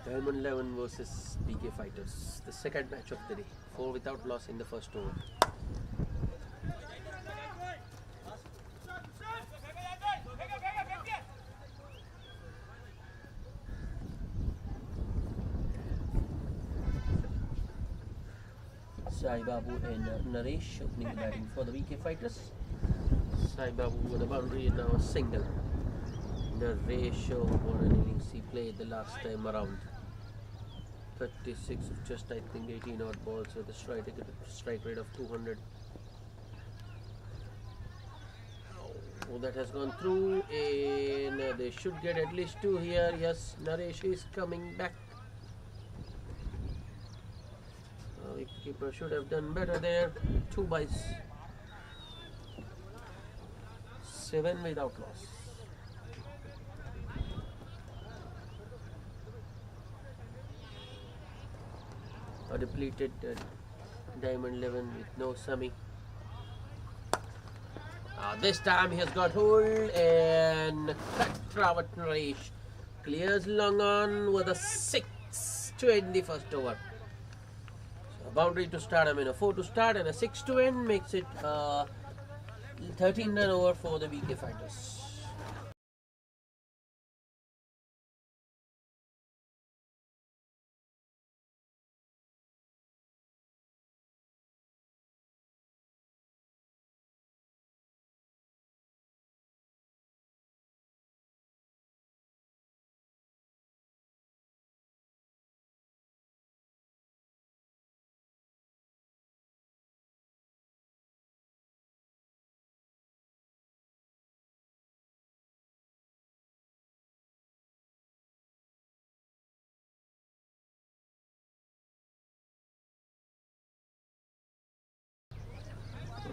Diamond 11 versus BK Fighters, the second match of the day. 4 without loss in the first over. Sai Babu and Naresh opening the batting for the BK Fighters. Sai Babu with a boundary and now a single. Naresh, what an innings he played the last time around. 36 of just I think 18 odd balls with a strike rate of 200. Oh, that has gone through, and they should get at least 2 here. Yes, Naresh is coming back. Keeper should have done better there. 2 by 7 without loss. A depleted Diamond 11 with no Sami. This time he has got hold and Rawat Naresh clears long on with a 6 to end the first over. So a boundary to start, a 4 to start and a 6 to end makes it 13 run over for the BK Fighters.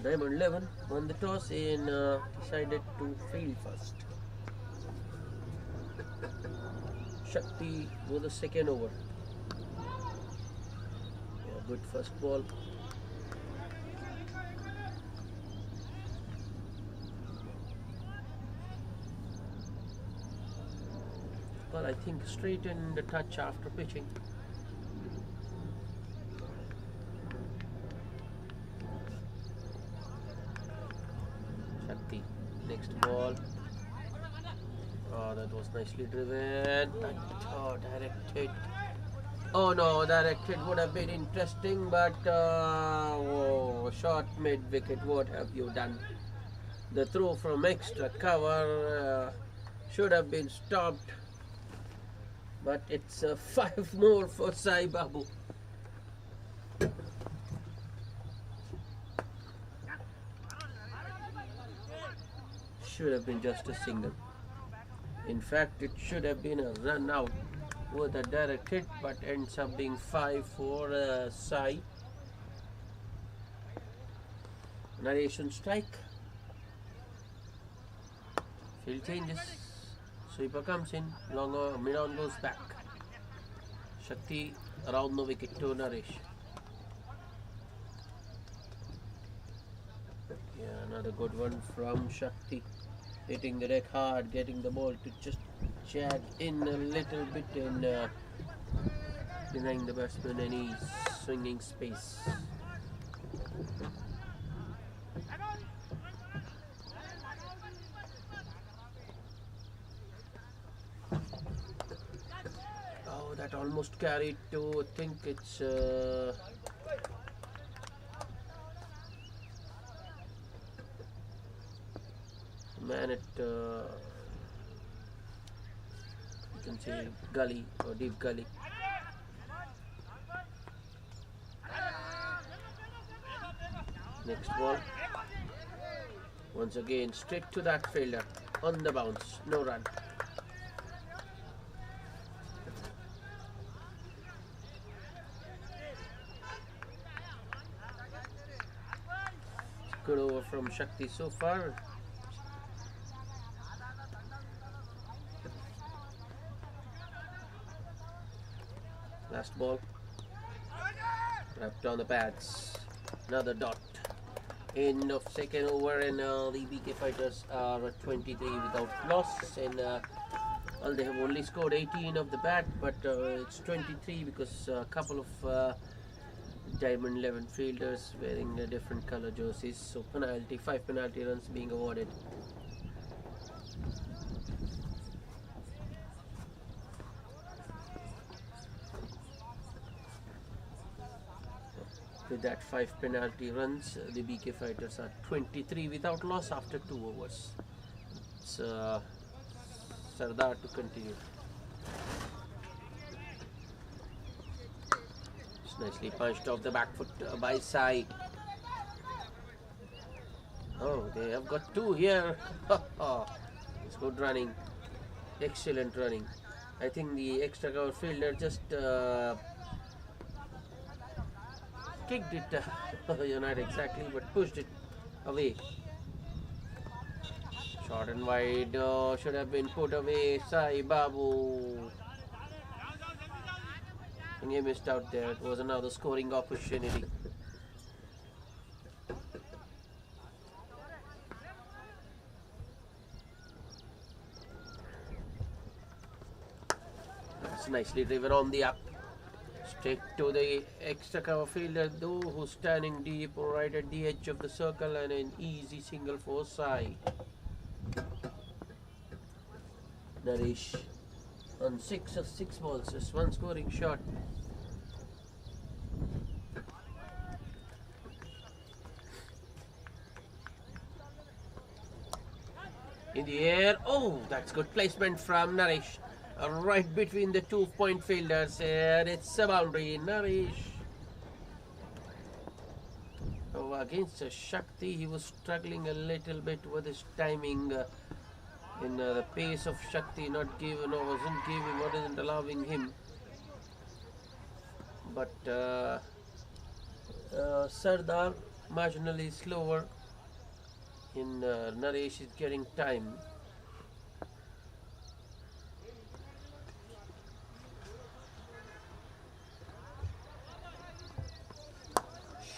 Diamond 11 won the toss and decided to field first. Shakti with the second over. Yeah, good first ball. Well, I think straight in the touch after pitching. Next ball. Oh, that was nicely driven. Oh, directed. Oh no, directed would have been interesting, but short mid wicket. What have you done? The throw from extra cover should have been stopped, but it's 5 more for Sai Babu. Should have been just a single. In fact, it should have been a run out with a direct hit, but ends up being 5 for Sai. Narration strike. Field changes. Sweeper comes in. Longer mid-on goes back. Shakti around the wicket to Naresh. Yeah, another good one from Shakti. Hitting the deck hard, getting the ball to just jag in a little bit and denying the batsman any swinging space. Oh, that almost carried to, I think it's man at you can say gully or deep gully. Next ball, once again straight to that fielder on the bounce, no run. Good over from Shakti so far. Last ball, wrapped on the pads. Another dot. End of second over, and the BK Fighters are 23 without loss, and Well, they have only scored 18 of the bat, but it's 23 because a couple of Diamond 11 fielders wearing different color jerseys. So penalty, 5 penalty runs being awarded. With that 5 penalty runs, the BK Fighters are 23 without loss after 2 overs. It's Sardar to continue. It's nicely punched off the back foot by Sai. Oh, they have got 2 here. It's good running. Excellent running. I think the extra cover fielder just kicked it, not exactly, but pushed it away. Short and wide, should have been put away. Sai Babu. And he missed out there. It was another scoring opportunity. That's nicely driven on the up. Straight to the extra cover fielder though, who's standing deep right at the edge of the circle, and an easy single for Sai. Naresh on 6 of 6 balls, just 1 scoring shot. In the air, oh, that's good placement from Naresh. Right between the 2-point fielders, and it's a boundary. Naresh. Oh, against Shakti, he was struggling a little bit with his timing. In the pace of Shakti, wasn't allowing him. But Sardar marginally slower. In Naresh is getting time.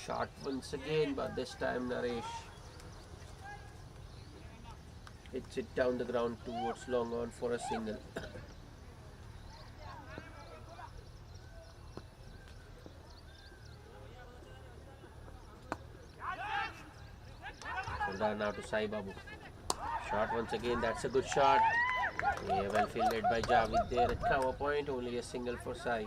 Shot once again, but this time Naresh hits it down the ground towards long on for a single. Now to Sai Babu. Shot once again, that's a good shot. Yeah, well fielded by Javed there at cover point, only a single for Sai.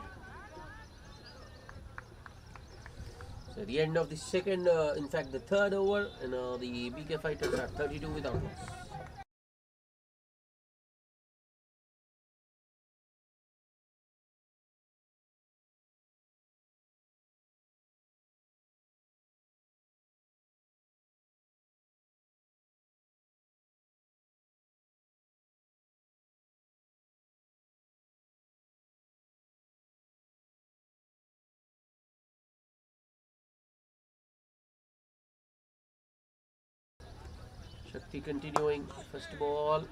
So at the end of the second, in fact the third over, and the BK Fighters are 32 without loss. Shakti continuing, first ball,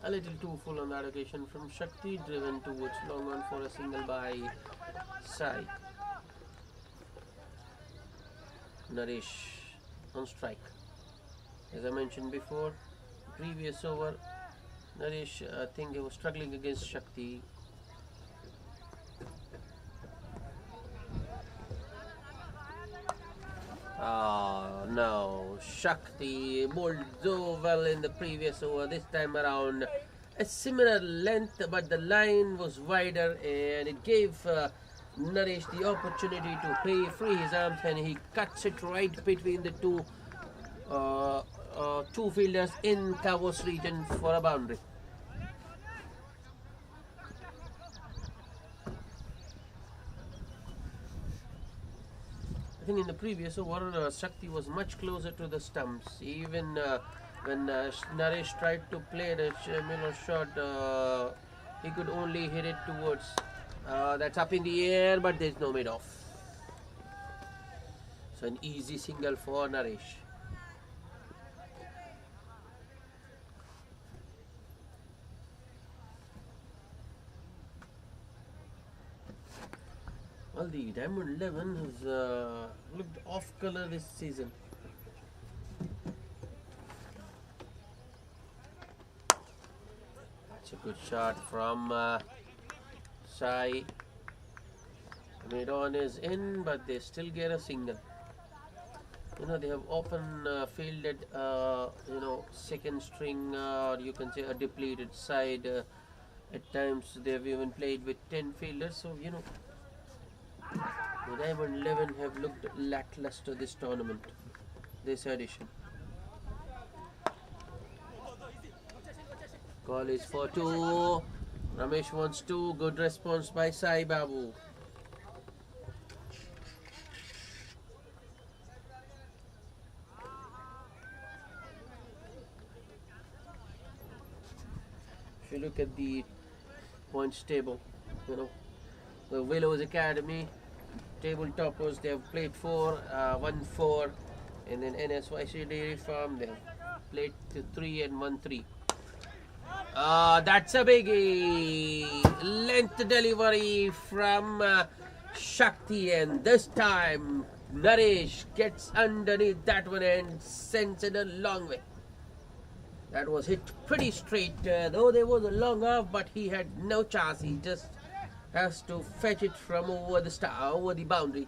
a little too full on that occasion from Shakti, driven towards long on for a single by Sai. Naresh on strike. As I mentioned before, previous over, Naresh, I think he was struggling against Shakti. No, Shakti bowled so well in the previous over. This time around, a similar length, but the line was wider, and it gave Naresh the opportunity to free his arms, and he cuts it right between the two fielders in Kavos region for a boundary. I think in the previous over, Shakti was much closer to the stumps. Even when Naresh tried to play the Miller shot, he could only hit it towards. That's up in the air, but there's no mid-off. So an easy single for Naresh. Well, the Diamond 11 has looked off color this season. shot from Sai. Mid-on is in, but they still get a single. They have often fielded, second string, or you can say a depleted side. At times, they've even played with 10 fielders. So, the Diamond 11 have looked lackluster this tournament, this edition. Call is for 2. Ramesh wants 2. Good response by Sai Babu. If you look at the points table, the Willows Academy table toppers, they have played 4, 1-4, and then NSYC Dairy Farm, they have played 3 and 1-3. That's a biggie. Length delivery from Shakti, and this time Naresh gets underneath that one and sends it a long way. That was hit pretty straight, though there was a long off, but he had no chance. He just has to fetch it from over the boundary.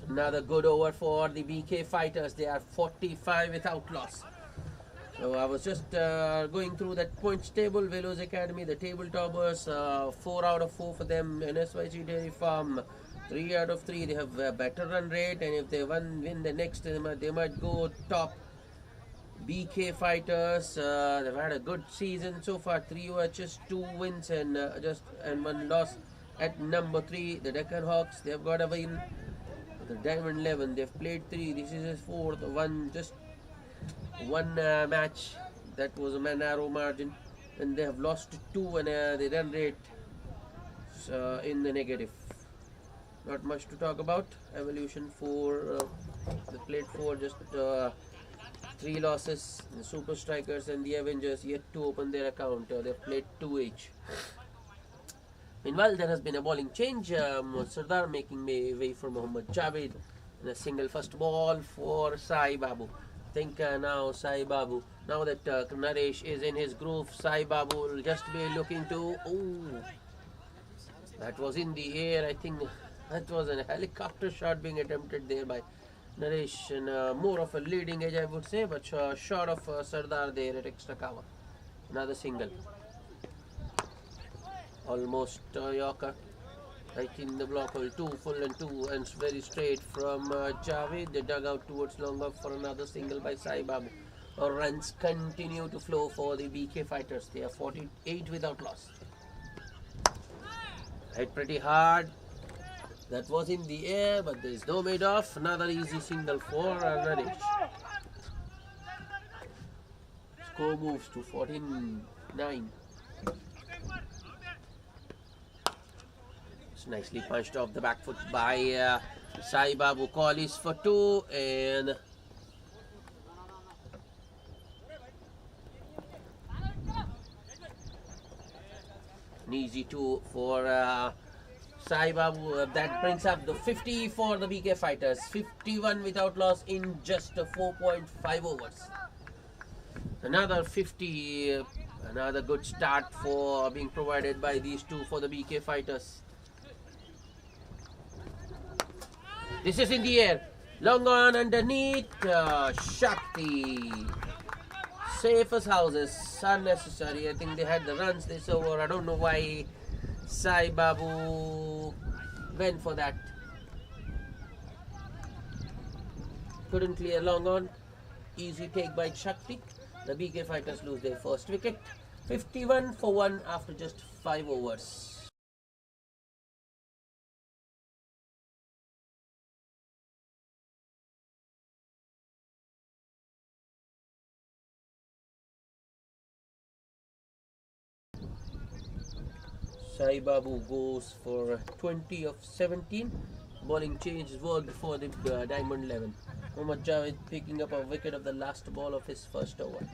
So another good over for the BK fighters. They are 45 without loss. So I was just going through that points table. Willows Academy, the table toppers, 4 out of 4 for them. NSYG Dairy Farm, 3 out of 3. They have a better run rate, and if they win the next, they might go top. BK fighters, they've had a good season so far. 3 matches, 2 wins, and 1 loss. At number 3, the Deccan Hawks, they've got a win. The Diamond 11, they've played 3. This is his 4th. One match that was a narrow margin, and they have lost 2, and the run rate in the negative. Not much to talk about. Evolution 4, they played 4, just 3 losses. The Super Strikers and the Avengers yet to open their account. They've played 2 each. Meanwhile, there has been a bowling change. Sardar making way for Mohammad Javed, and a single first ball for Sai Babu. I think now Sai Babu, now that Naresh is in his groove, Sai Babu will just be looking to. Oh, that was in the air. I think that was a helicopter shot being attempted there by Naresh, and more of a leading edge, I would say, but short of Sardar there at extra cover. Another single. Almost Yorker. Right in the block hole, 2 full and 2, and very straight from Javed. They dug out towards long off for another single by Sai Babu. Runs continue to flow for the BK fighters. They are 48 without loss. Hit pretty hard. That was in the air, but there is no made off. Another easy single for Naresh. Score moves to 49. It's nicely punched off the back foot by Sai Babu. Call is for 2, and an easy 2 for Sai Babu. That brings up the 50 for the BK fighters. 51 without loss in just 4.5 overs. Another 50. Another good start for being provided by these 2 for the BK fighters. This is in the air. Long on underneath. Shakti. Safe as houses. Unnecessary. I think they had the runs this over. I don't know why Sai Babu went for that. Couldn't clear long on. Easy take by Shakti. The BK fighters lose their first wicket. 51 for 1 after just 5 overs. Sai Babu goes for 20 of 17. Bowling change worked for the Diamond 11. Mohammad Javed picking up a wicket of the last ball of his first over.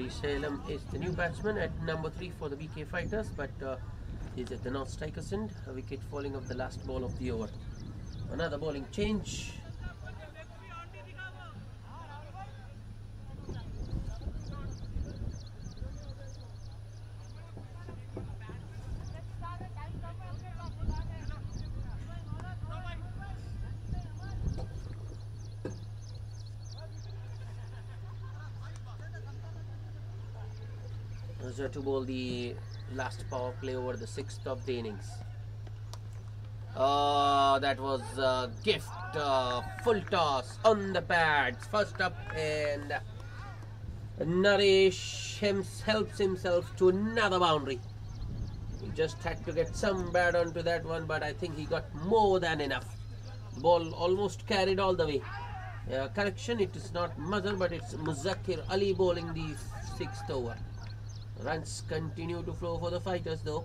Salem is the new batsman at number 3 for the BK Fighters, but he's at the North Strikers end. A wicket falling of the last ball of the over. Another bowling change. To bowl the last power play over the 6th of the innings. Oh, that was a gift. Full toss on the pads. First up, and Naresh helps himself to another boundary. He just had to get some bat onto that one, but I think he got more than enough. The ball almost carried all the way. Correction, it is not Mazhar, but it's Muzakkir Ali bowling the 6th over. Runs continue to flow for the Fighters though.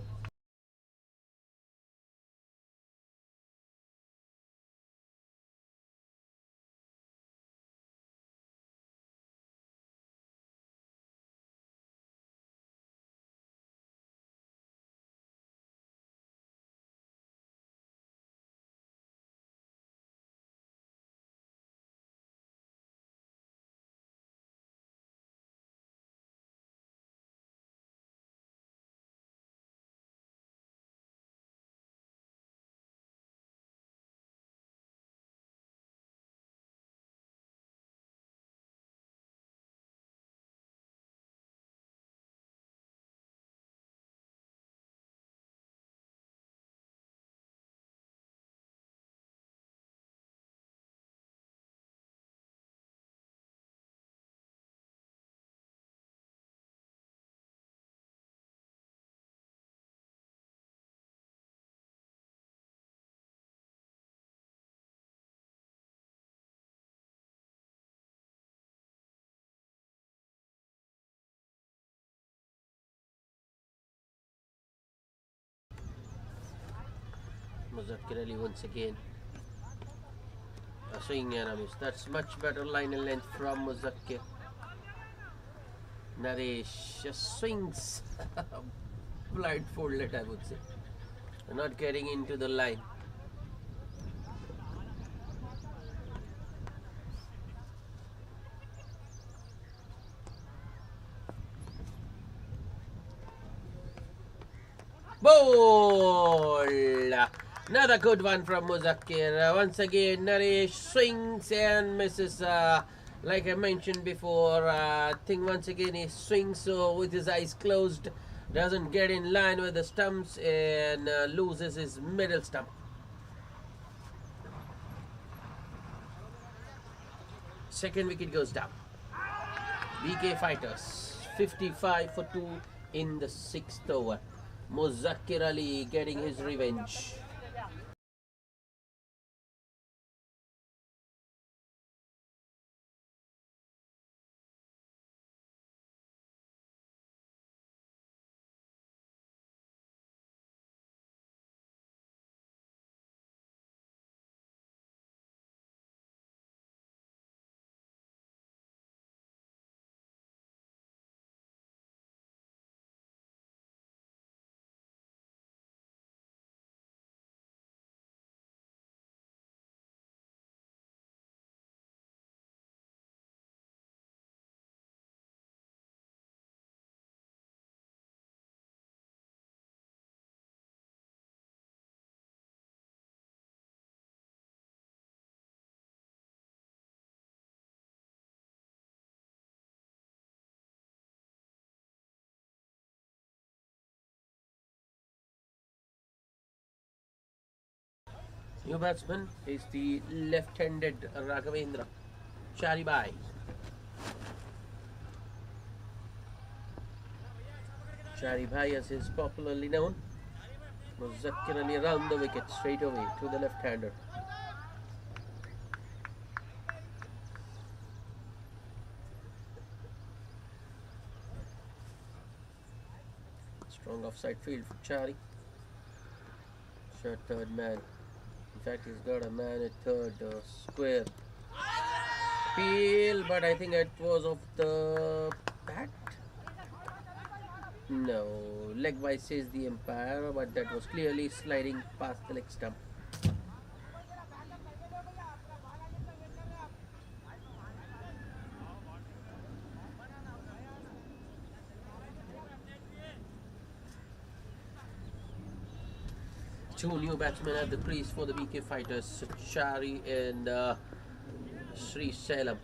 Muzakkir Ali once again. A swing and a miss. That's much better line and length from Muzakkir. Naresh just swings blindfolded, I would say. Not getting into the line. Ball! Another good one from Muzakkir. Once again, Naresh swings and misses. Like I mentioned before, I think once again he swings so with his eyes closed, doesn't get in line with the stumps and loses his middle stump. Second wicket goes down. BK Fighters 55 for 2 in the 6th over. Muzakkir Ali getting his revenge. New batsman is the left-handed Raghavendra Charibai. Charibai, as is popularly known, Muzakkir Ali around the wicket straight away to the left-hander. Strong offside field for Chari. Short third man. In fact, he's got a man at third square. Peel, but I think it was off the bat. No, leg wise says the umpire, but that was clearly sliding past the leg stump. Two new batsmen at the crease for the BK fighters, Chari and Sri Salem.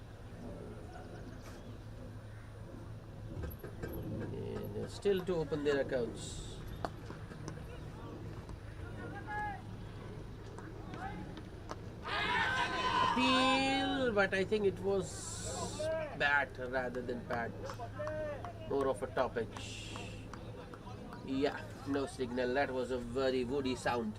And still to open their accounts. Appeal, but I think it was bat rather than pad. More of a top edge. Yeah, no signal. That was a very woody sound.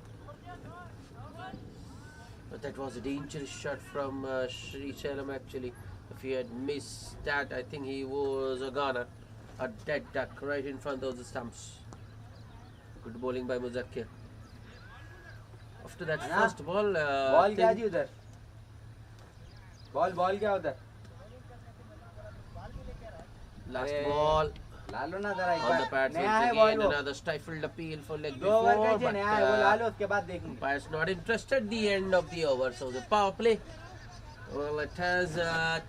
But that was a dangerous shot from Sri Sailam actually. If he had missed that, I think he was a goner. A dead duck right in front of the stumps. Good bowling by Muzakkir. After that first ball, ball क्या जी उधर ball क्या उधर last ball ला लो ना जरा एक on the bar pads नया once है ball again. वो Another stifled appeal for leg दो ओवर before, का but नया है वो ला लो उसके बाद देखेंगे umpire's not interested. The end of the over. So the power play, well, it has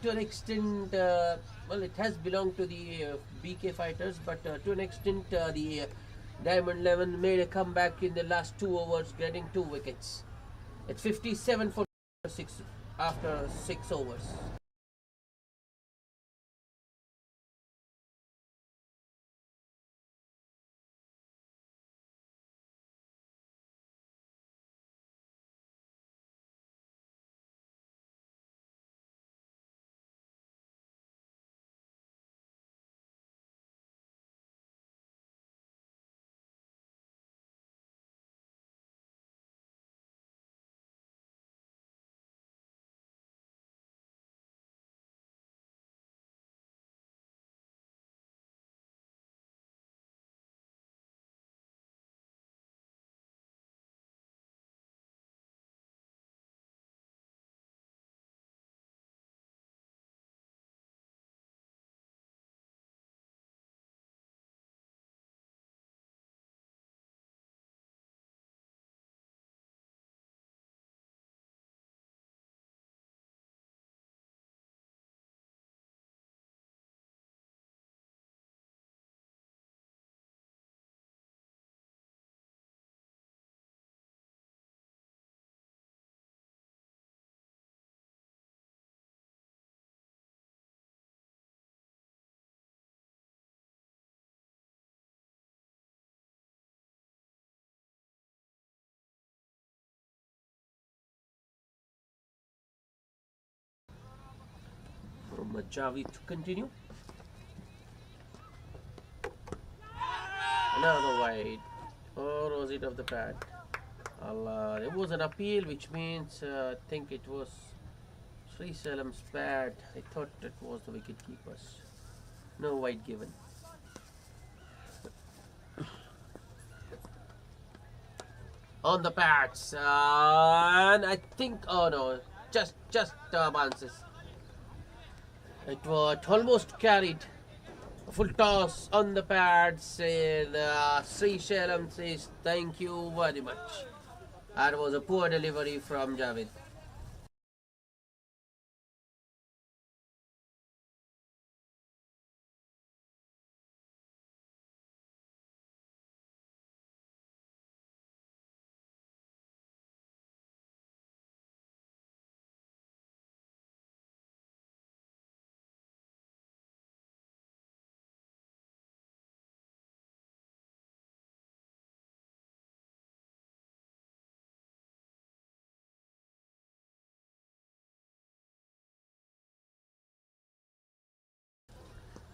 to an extent, well, it has belonged to the BK fighters, but to an extent, the Diamond 11 made a comeback in the last 2 overs, getting 2 wickets. It's 57 for 6 after 6 overs. Javi to continue. Another wide. Or was it of the pad? There was an appeal, which means I think it was Sri Salam's pad. I thought it was the wicket keepers. No wide given. On the pads, and I think, oh no, just bounces. It was almost carried. A full toss on the pads, and Sri Sailam says thank you very much. That was a poor delivery from Javed.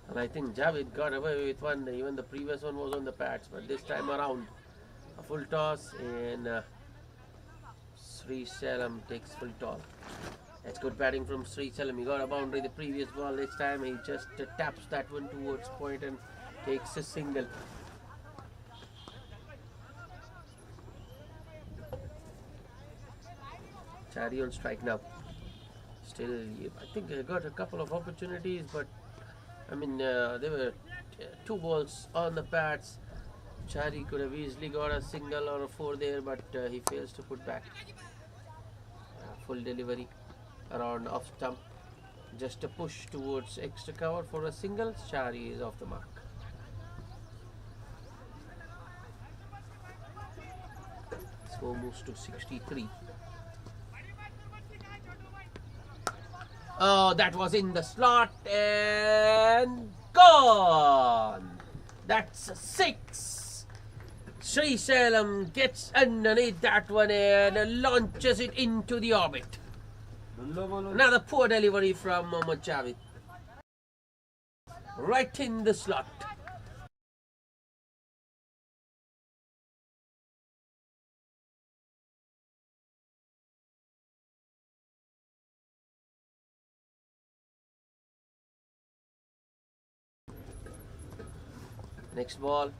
And I think Javed got away with one. Even the previous one was on the pads, but this time around, a full toss, and Sri Salam takes full toss. That's good batting from Sri Salam. He got a boundary the previous ball. This time he just taps that one towards point and takes a single. Chari on strike now. Still, I think he got a couple of opportunities, but I mean, they were 2 balls on the pads. Chari could have easily got a single or a 4 there, but he fails to put back. Full delivery around off stump. Just a push towards extra cover for a single. Chari is off the mark. Score moves to 63. Oh, that was in the slot and gone. That's a 6. Sri Salem gets underneath that one and launches it into the orbit. Another poor delivery from Mohammad Javed. Right in the slot. Next ball.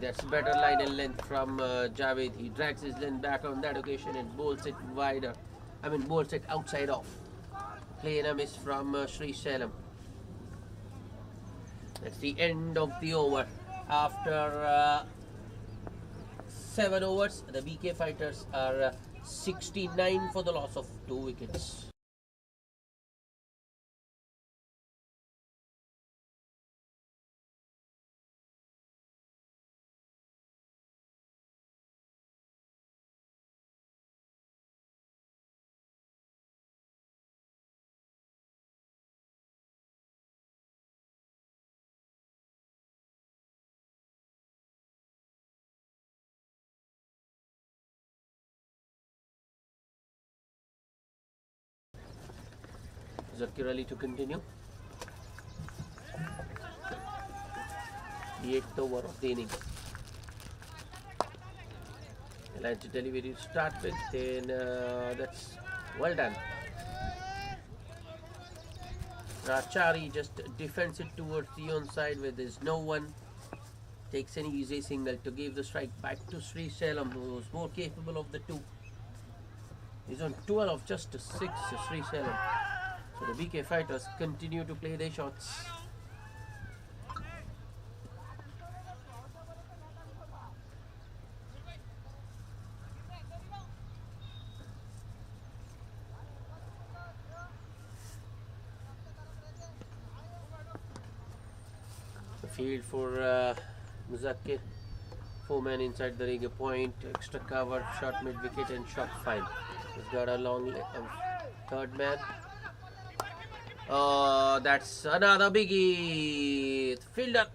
That's better line and length from Javed. He drags his length back on that occasion and bowls it wider. Bowls it outside off. Play and a miss from Sri Salem. That's the end of the over. After 7 overs, the BK Fighters are 69 for the loss of 2 wickets. Zakir Ali to continue. The 8th over of the innings. Line to delivery to start with, then that's well done. Rachari just defends it towards the onside where there's no one. Takes an easy single to give the strike back to Sri Salem, who is more capable of the two. He's on 12 of just a 6, Sri Salem. So the BK Fighters continue to play their shots. The field for Muzakkir. 4 men inside the ring, a point, extra cover, short mid wicket and short fine. He's got a long third man. Oh, that's another biggie. The fielder.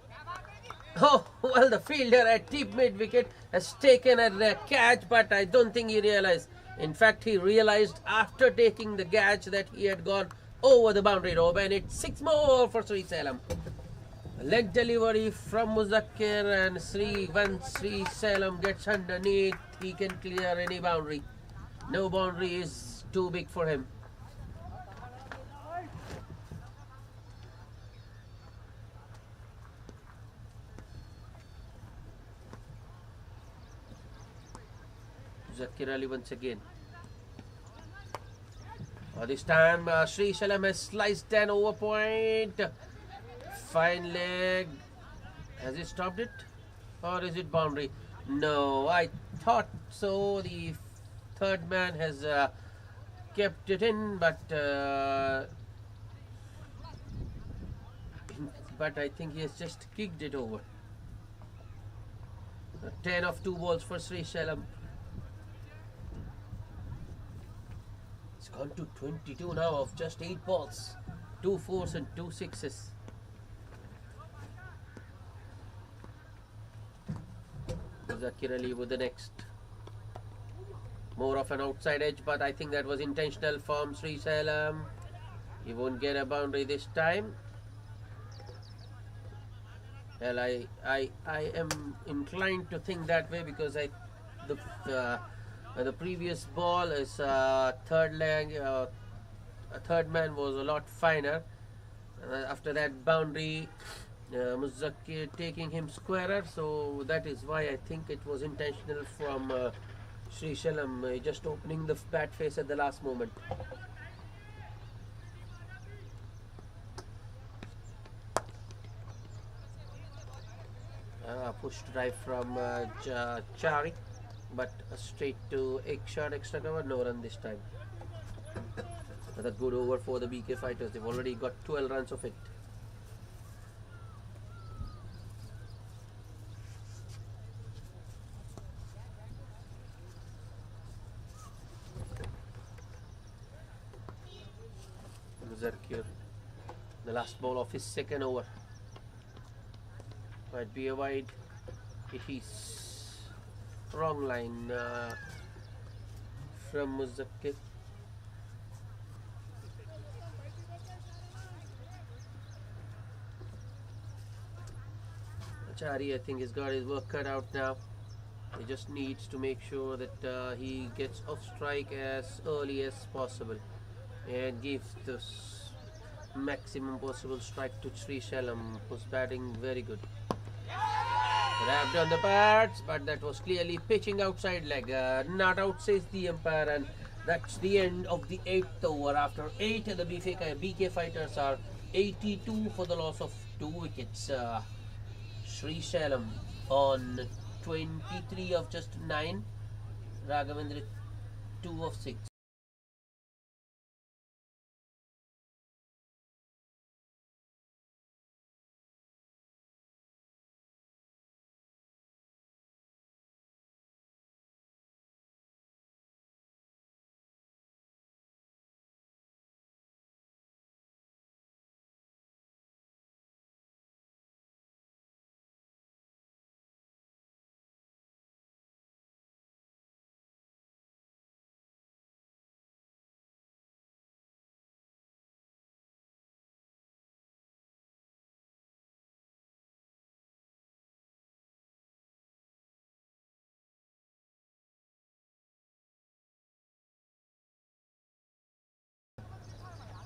Oh, well, the fielder at deep mid wicket has taken a catch, but I don't think he realized. In fact, he realized after taking the catch that he had gone over the boundary rope, and it's 6 more for Sri Salem. Leg delivery from Muzakkir, and once Sri Salem gets underneath, he can clear any boundary. No boundary is too big for him. Zakir Ali once again. This time Sri Salem has sliced an over point. Fine leg. Has he stopped it? Or is it boundary? No, I thought so. The third man has kept it in, but I think he has just kicked it over. 10 of 2 balls for Sri Salem. It's gone to 22 now of just 8 balls. 2 4s and 2 6s. Zakir Ali with the next. More of an outside edge, but I think that was intentional from Sri Salem. He won't get a boundary this time. Well, I am inclined to think that way because the previous ball is third leg. A third man was a lot finer. After that boundary, Muzakkir taking him squarer, so that is why I think it was intentional from Sri Salem, just opening the bat face at the last moment. push drive from Chari, but straight to shot extra cover, no run this time. Another good over for the BK Fighters. They've already got 12 runs of it. Zakir, the last ball of his second over. Might be a wide. It is wrong line from Muzakkir. Chari, I think, has got his work cut out now. He just needs to make sure that he gets off strike as early as possible and gives the maximum possible strike to Sri Shalam, who's batting very good. Wrapped on the pads, but that was clearly pitching outside leg. Not out, says the umpire, and that's the end of the 8th over. After 8, the BK Fighters are 82 for the loss of 2 wickets. Sri Shalam on 23 of just 9. Raghavendra 2 of 6.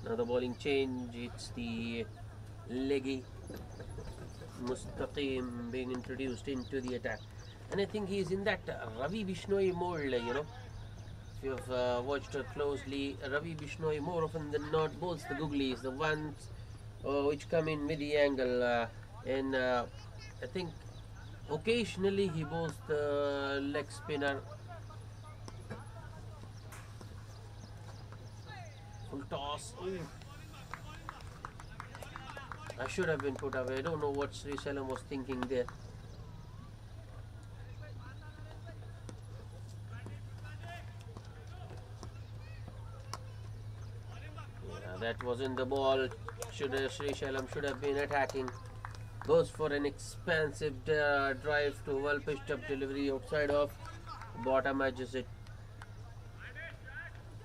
Now the bowling change, it's the leggy Mustaqim being introduced into the attack. And I think he's in that Ravi Bishnoi mold, If you've watched her closely, Ravi Bishnoi more often than not bowls the googlies, the ones which come in with the angle. And I think occasionally he bowls the leg spinner. Full toss. I should have been put away. I don't know what Sri Shalam was thinking there. Yeah, that wasn't the ball. Sri Shalam should have been attacking. Goes for an expansive drive to well pitched up delivery outside of bottom edges it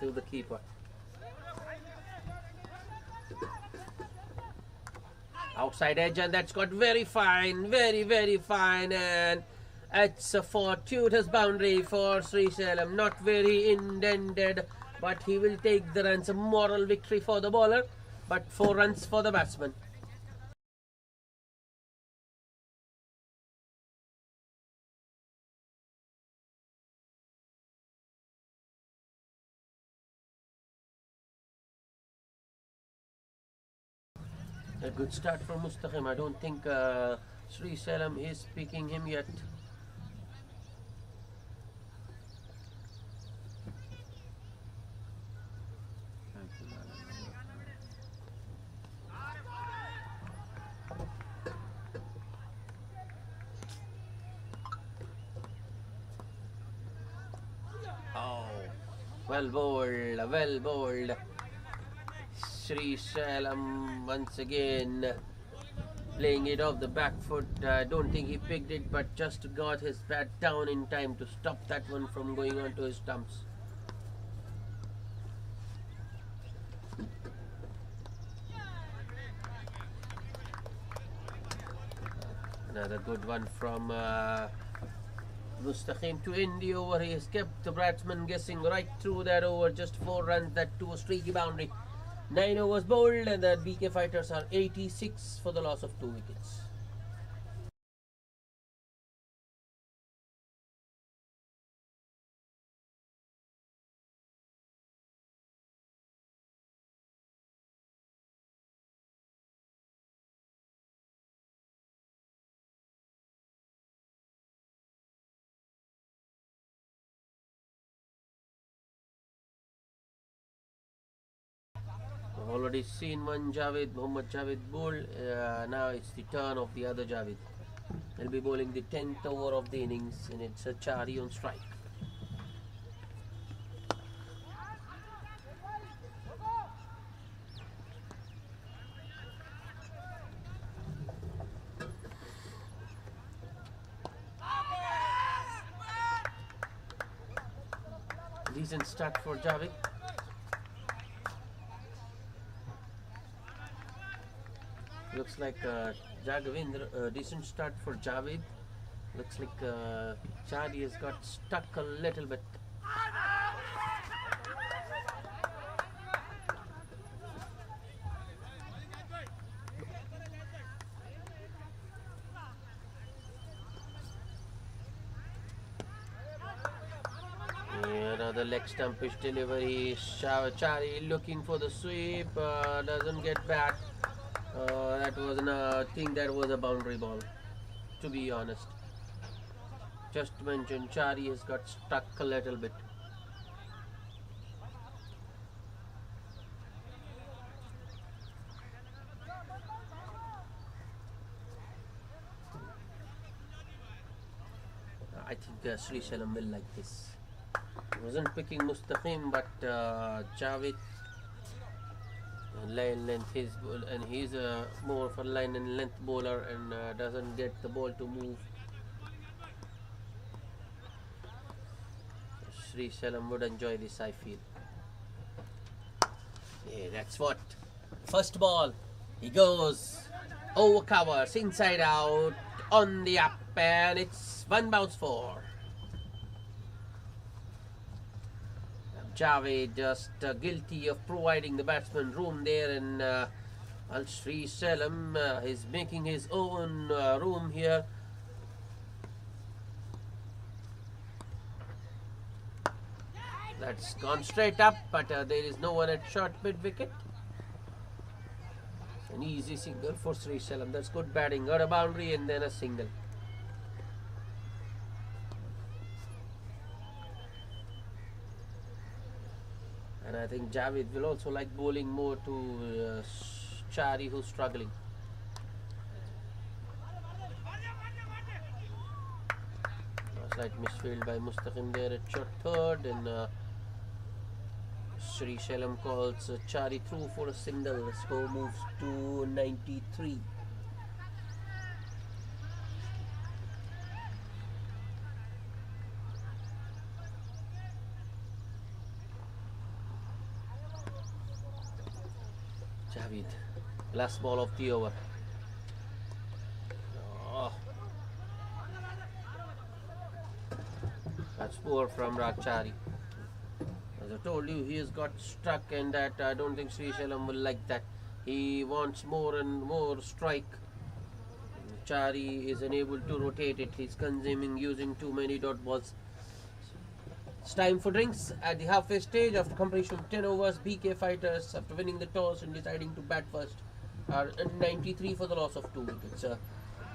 to the keeper. Outside edge, and that's got very fine, very fine, and it's a fortuitous boundary for Sri Shalam. Not very intended, but he will take the runs. A moral victory for the bowler, but 4 runs for the batsman. A good start from Mustaqim. I don't think Sri Shalam is picking him yet. Oh, well bowled, well bowled. Sri Shalam once again playing it off the back foot. I don't think he picked it, but just got his bat down in time to stop that one from going on to his stumps. Another good one from Mustaqim to end the over. He has kept the batsman guessing right through that over. Just 4 runs, that to a streaky boundary. 9 overs bowled, and the BK Fighters are 86 for the loss of 2 wickets. Already seen one Mohammad Javed bowl. Now it's the turn of the other Javed. He'll be bowling the 10th over of the innings, and it's a Chari on strike. Decent start for Javed. Looks like Jagavindra, decent start for Javed. Looks like Chari has got stuck a little bit. Another leg stumpish delivery. Chari looking for the sweep. Doesn't get back. That was I think that was a boundary ball, to be honest. Just mentioned, Chari has got stuck a little bit. I think Sri Salam will like this. Wasn't picking Mustaqim, but Javed line length and he's more of a line and length bowler and doesn't get the ball to move. Sri Salam would enjoy this, I feel. Yeah, that's what. First ball, he goes over covers, inside out, on the up, and it's one bounce for Javed, just guilty of providing the batsman room there, and Al Sri Salam is making his own room here. That's gone straight up, but there is no one at short mid wicket. An easy single for Sri Salam. That's good batting. Got a boundary and then a single. And I think Javed will also like bowling more to Chari, who's struggling. Slight misfield by Mustaqim there at short third, and Sri Salam calls Chari through for a single. The score moves to 93. Javed, last ball of the over. Oh. That's poor from Chari. As I told you, he has got stuck, and that I don't think Sri Salam will like that. He wants more and more strike. Chari is unable to rotate it. He's consuming using too many dot balls. It's time for drinks at the halfway stage. After completion of 10 overs, BK Fighters, after winning the toss and deciding to bat first, are 93 for the loss of 2 wickets.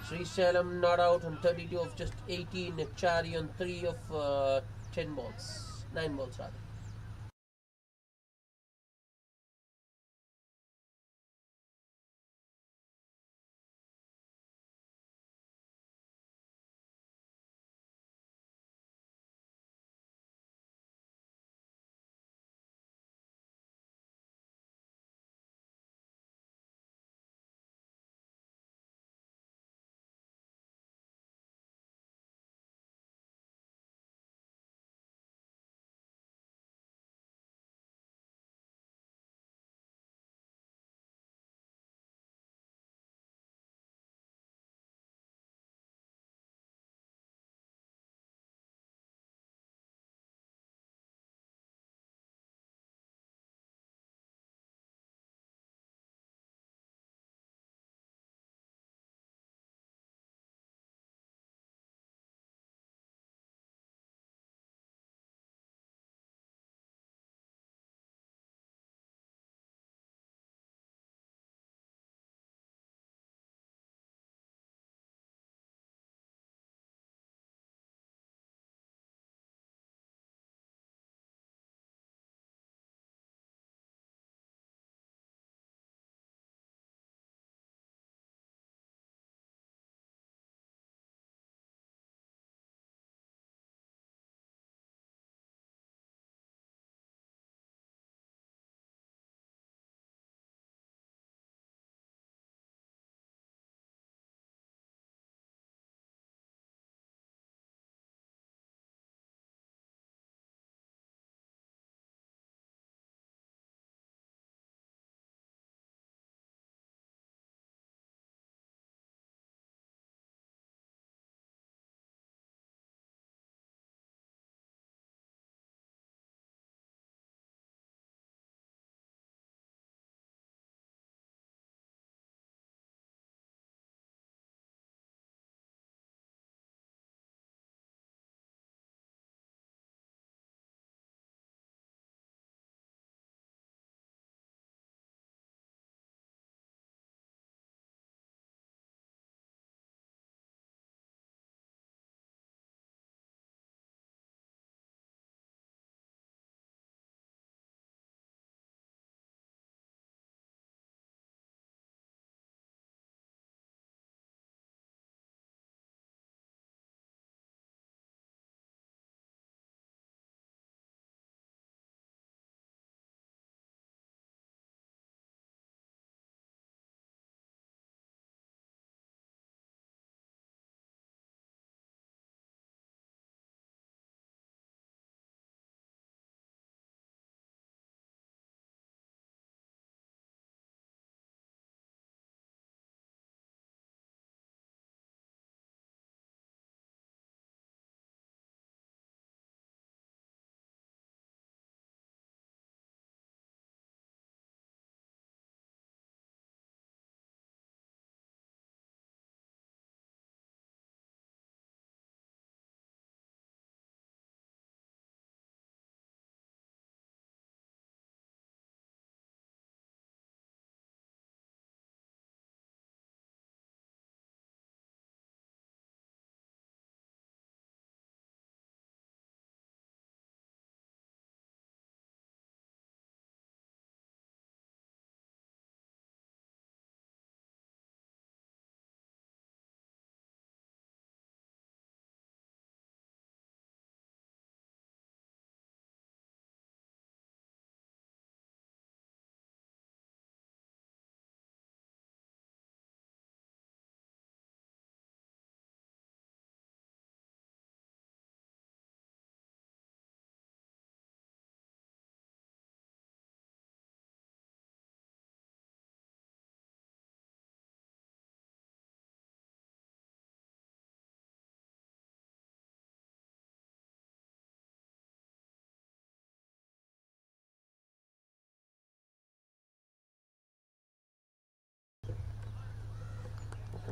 Sri Salam not out on 32 of just 18. Chari on 3 of 10 balls. 9 balls rather.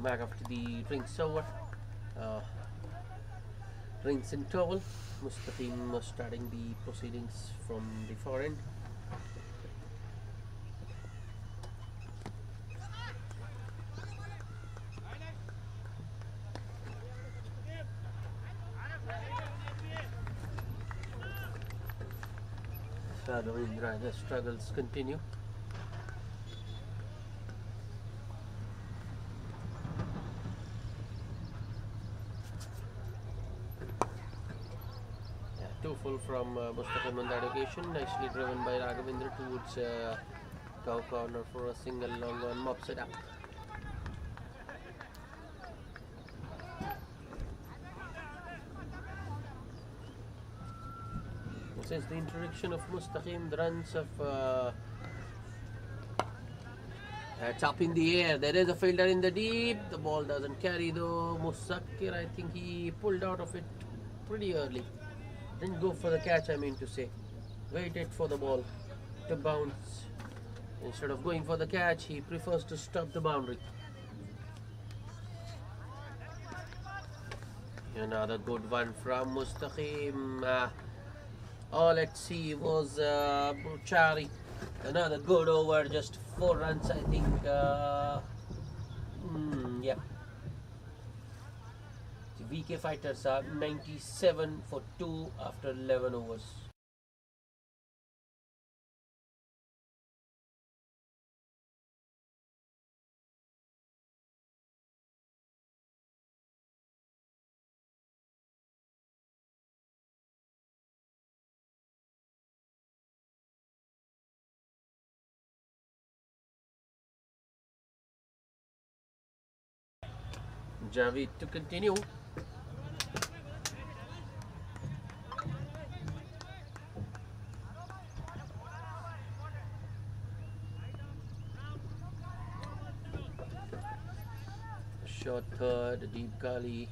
back after the drinks over. Drinks and towel. Mustaqim was starting the proceedings from the far end. Ravindra, the struggles continue. Two full from Mustaqim on that occasion, nicely driven by Raghavendra towards cow corner for a single long one, mops it up. Since the introduction of Mustaqim, the runs of it's up in the air. There is a fielder in the deep. The ball doesn't carry though. Musakir, I think he pulled out of it pretty early. Didn't go for the catch, I mean to say. Waited for the ball to bounce. Instead of going for the catch, he prefers to stop the boundary. Another good one from Mustaqim. All let's see was Chari. Another good over, just 4 runs, I think. Yeah. The VK fighters are 97 for 2 after 11 overs. Javid to continue. Short third, deep gully.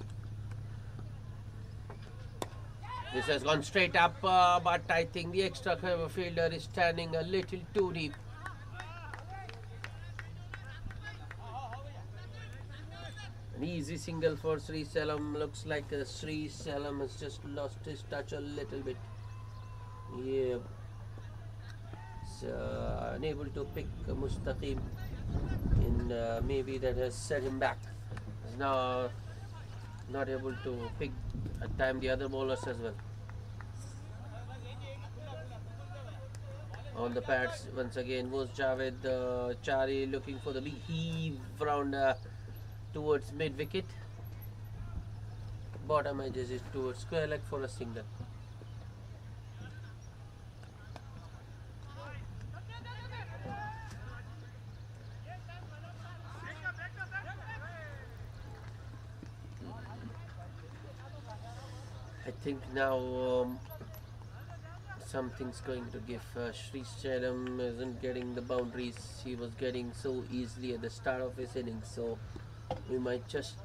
This has gone straight up, but I think the extra clever fielder is standing a little too deep. An easy single for Sri Salam. Looks like Sri Salam has just lost his touch a little bit. Yeah. So, unable to pick Mustaqim, and maybe that has set him back. He's now not able to pick at time the other bowlers as well. On the pads once again was Javed Chari looking for the big heave round towards mid wicket. Bottom edges is towards square leg for a single. I think now something's going to give. Sri Salam isn't getting the boundaries he was getting so easily at the start of his innings, so we might just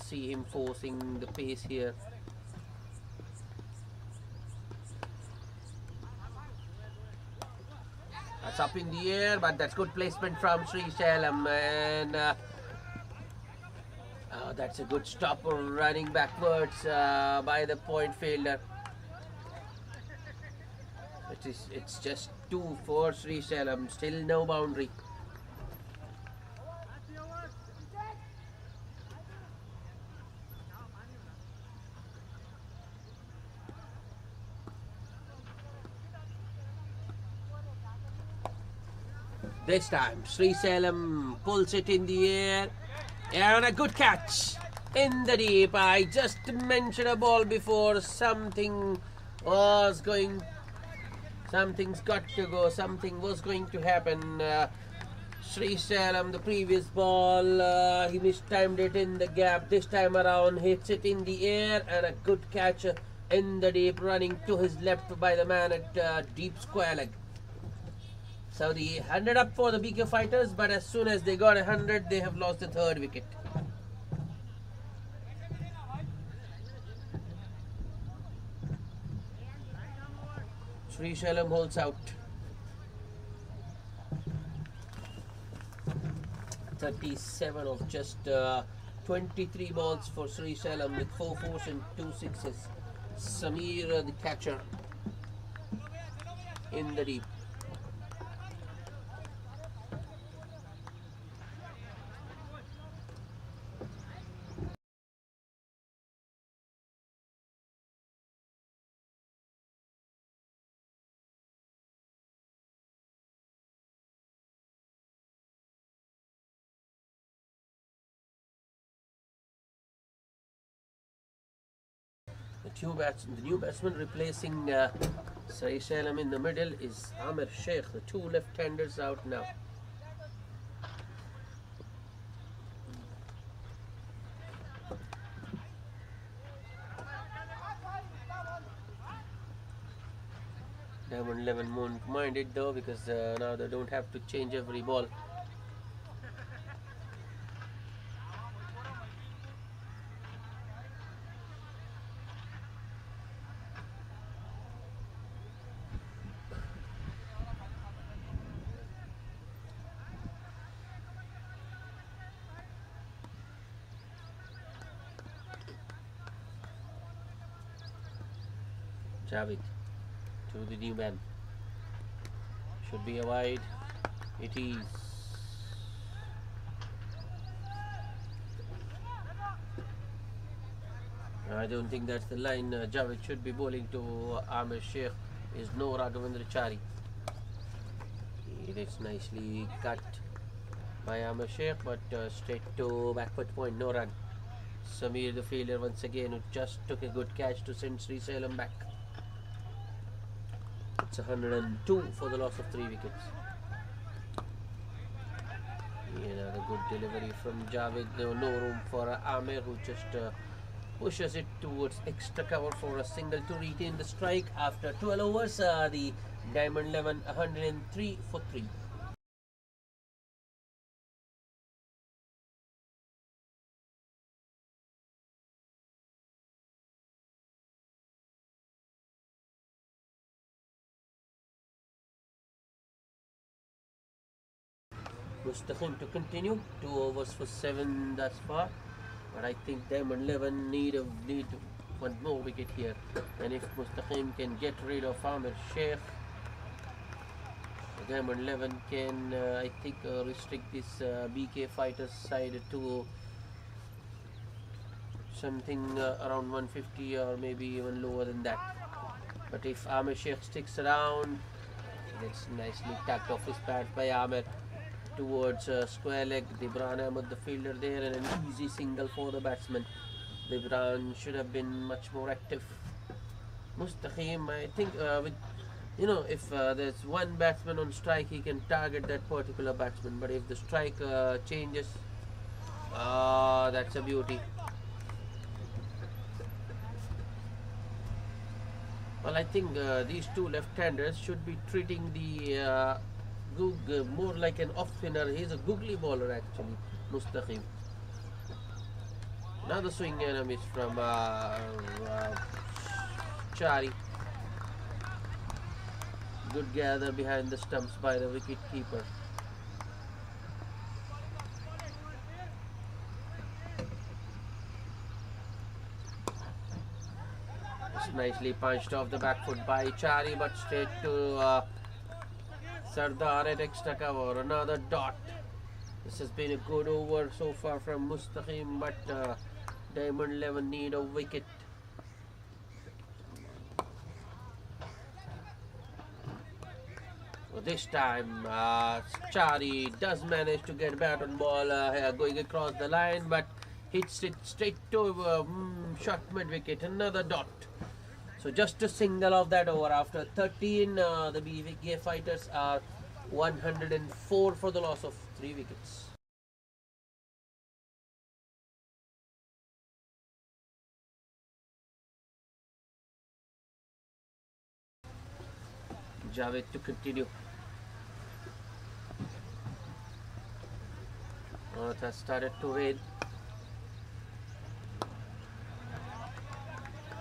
see him forcing the pace here. That's up in the air, but that's good placement from Sri Salam, and that's a good stop running backwards by the point fielder. It's just 2 for Sri Salam, still no boundary. This time Sri Salam pulls it in the air, and a good catch in the deep. I just mentioned a ball before. Something's got to go. Something was going to happen. Sri Salam, the previous ball, he mistimed it in the gap. This time around, hits it in the air, and a good catch in the deep, running to his left by the man at deep square leg. So the 100 up for the BK fighters, but as soon as they got 100, they have lost the 3rd wicket. Sri Salam holds out. 37 of just 23 balls for Sri Salem with 4 fours and 2 sixes. Samir, the catcher, in the deep. The new batsman replacing Sri Salem in the middle is Amir Sheikh. The two left-handers out now. Diamond 11 won't mind it though, because now they don't have to change every ball. Javed to the new man. Should be a wide. It is. I don't think that's the line. Javed should be bowling to Amir Sheikh. Is no Raghavendra Chari. It is nicely cut by Amir Sheikh, but straight to backward point, no run. Samir, the fielder, once again, who just took a good catch to send Sri Salem back. It's 102 for the loss of 3 wickets. Another good delivery from Javed. No room for Amir, who just pushes it towards extra cover for a single to retain the strike after 12 overs. The Diamond 11 103 for 3. Mustaqim to continue. 2 overs for 7 thus far. But I think Diamond 11 need one more wicket here. And if Mustaqim can get rid of Amir Sheikh, Diamond 11 can, I think, restrict this BK Fighters side to something around 150 or maybe even lower than that. But if Amir Sheikh sticks around, it's nicely tacked off his bat by Amir towards square leg. Dibran Ahmed, the fielder there, and an easy single for the batsman. Dibran should have been much more active. Mustaqim, I think, if there's one batsman on strike, he can target that particular batsman. But if the strike changes, that's a beauty. Well, I think these two left-handers should be treating the more like an off-spinner. He's a googly bowler actually, Mustaqim. Another swing and a miss from Chari. Good gather behind the stumps by the wicket keeper. It's nicely punched off the back foot by Chari, but straight to Sardar at extra cover. Another dot. This has been a good over so far from Mustaqim, but Diamond 11 need a wicket. So this time Chari does manage to get bat on ball going across the line, but hits it straight to short mid wicket. Another dot. So just a single of that over. After 13, the BVK Fighters are 104 for the loss of 3 wickets. Javed to continue. It has started to rain.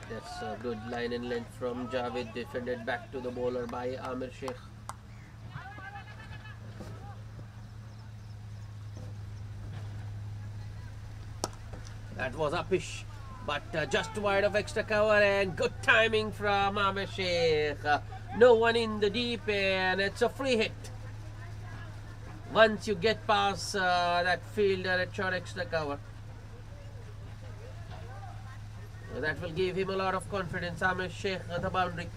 That's a good line and length from Javed, defended back to the bowler by Amir Sheikh. That was uppish, but just wide of extra cover, and good timing from Amir Sheikh. No one in the deep, and it's a free hit. Once you get past that fielder at short extra cover, that will give him a lot of confidence. Amir Sheikh at the boundary.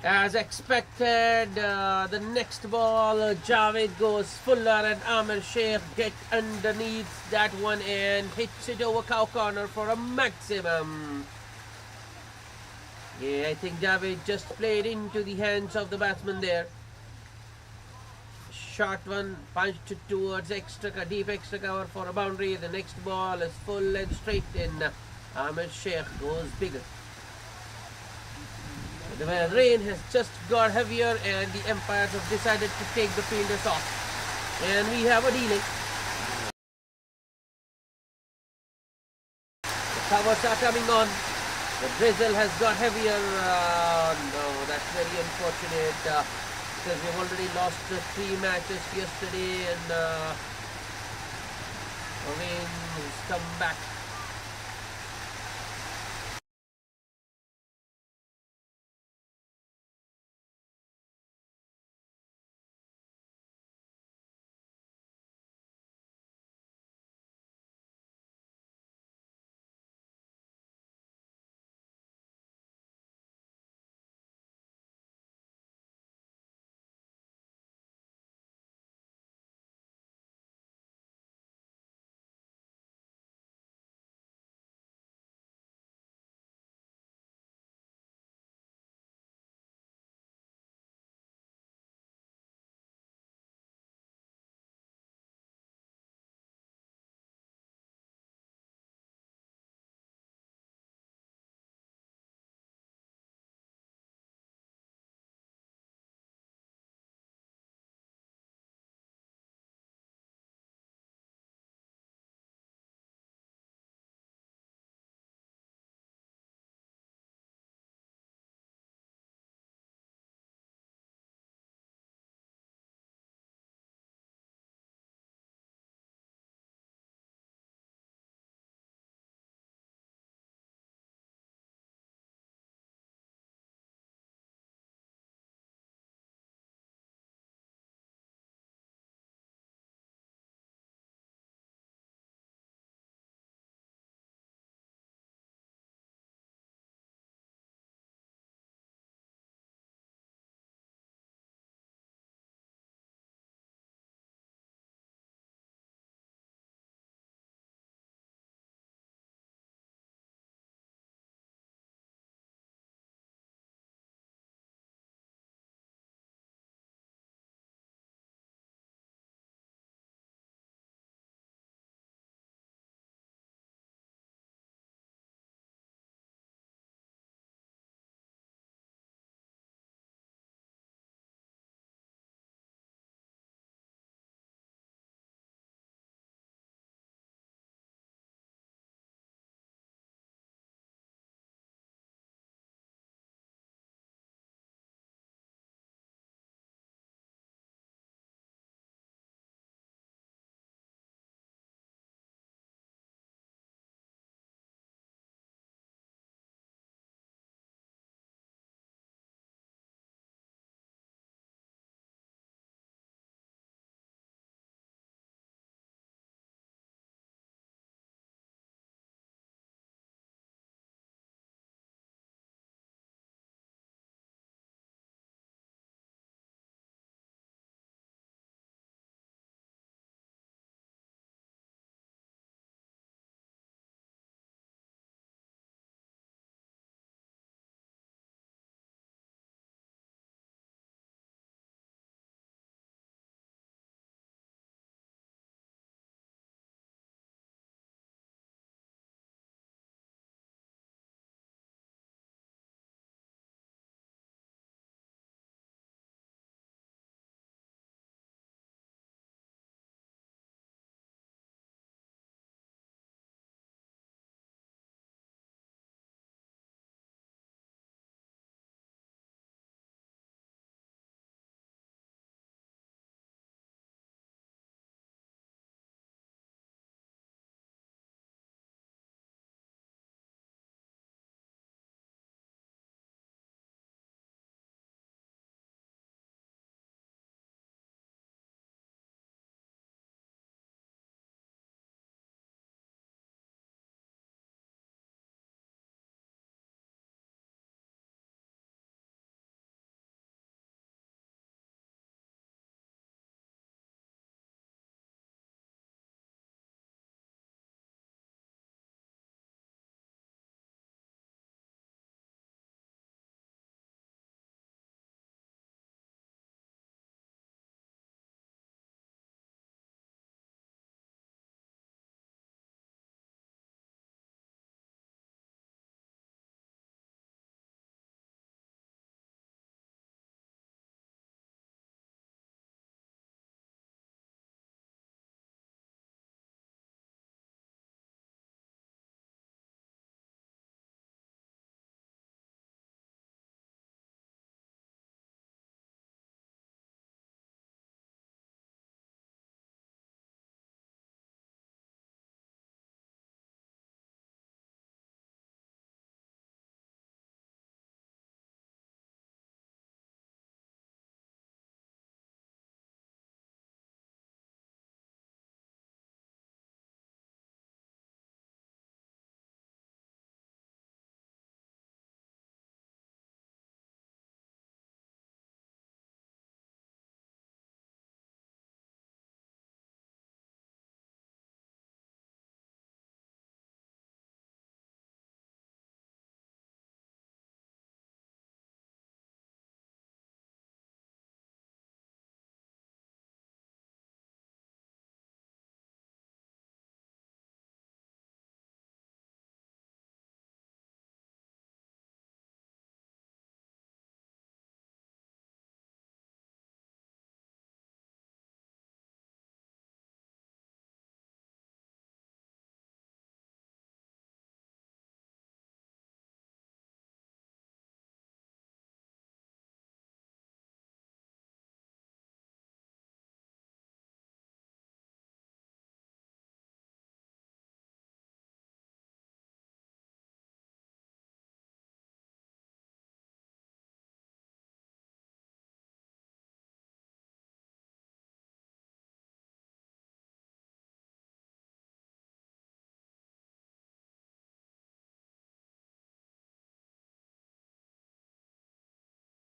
As expected, the next ball, Javed goes fuller and Amir Sheikh get underneath that one and hits it over cow corner for a maximum. Yeah, I think Javed just played into the hands of the batsman there. Short one punched towards deep extra cover for a boundary. The next ball is full and straight in. Amir Sheikh goes bigger. The rain has just got heavier and the umpires have decided to take the fielders off. And we have a delay. The covers are coming on. The drizzle has got heavier. No, that's very unfortunate because we've already lost 3 matches yesterday and rain has come back